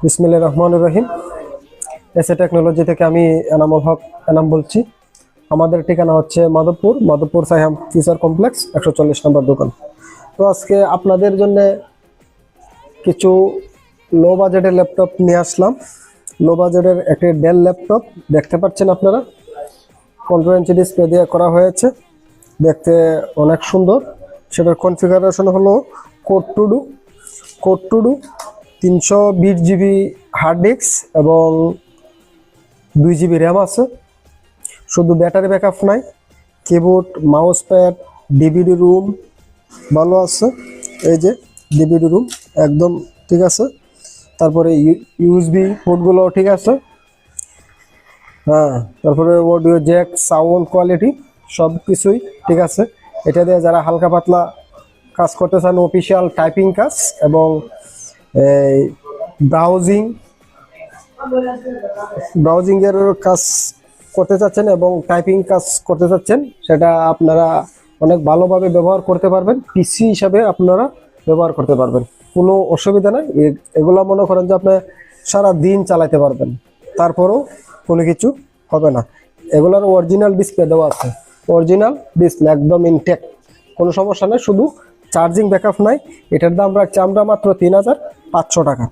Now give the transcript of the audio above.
বিসমিল্লাহির রহমানির রহিম। SA technology থেকে আমি এনামুল হক বলছি। আমাদের ঠিকানা হচ্ছে মাধবপুর সাইহাম ফিচার কমপ্লেক্স 140 নম্বর দোকান। তো আজকে আপনাদের জন্য কিছু লো বাজেটের ল্যাপটপ নিয়ে আসলাম। লো বাজেটের একটি ডেল ল্যাপটপ দেখতে পাচ্ছেন আপনারা, 15 ইঞ্চি ডিসপ্লে দিয়ে করা হয়েছে, দেখতে অনেক সুন্দর। সেটার কনফিগারেশন হলো core two duo 320 GB hard disk এবং 2 জিবি র্যাম আছে। শুধু ব্যাটারি ব্যাকআপ নাই, keyboard, mouse pad, DVD ROM ভালো আছে। এই যে ডিভিডি রুম একদম ঠিক আছে। তারপরে ইউএসবি পোর্টগুলো ঠিক আছে। তারপরে অডিও জ্যাক, সাউন্ড কোয়ালিটি সব কিছুই ঠিক আছে। এটা দিয়ে যারা হালকা পাতলা কাজ করতে চান, অফিসিয়াল টাইপিং কাজ এবং ব্রাউজিং এর কাজ করতে চাচ্ছেন এবং টাইপিং কাজ করতে চাচ্ছেন, সেটা আপনারা অনেক ভালোভাবে ব্যবহার করতে পারবেন। পিসি হিসাবে আপনারা ব্যবহার করতে পারবেন, কোনো অসুবিধা নাই। এগুলা মনে করেন যে আপনি সারা দিন চালাতে পারবেন, তারপরেও কোনো কিছু হবে না। এগুলার অরিজিনাল ডিসপ্লে দেওয়া আছে, অরিজিনাল ডিসপ্লে একদম ইনটেক্ট, কোনো সমস্যা নেই। শুধু চার্জিং ব্যাকআপ নাই। এটার দাম রাখছি আমরা মাত্র 3500 টাকা।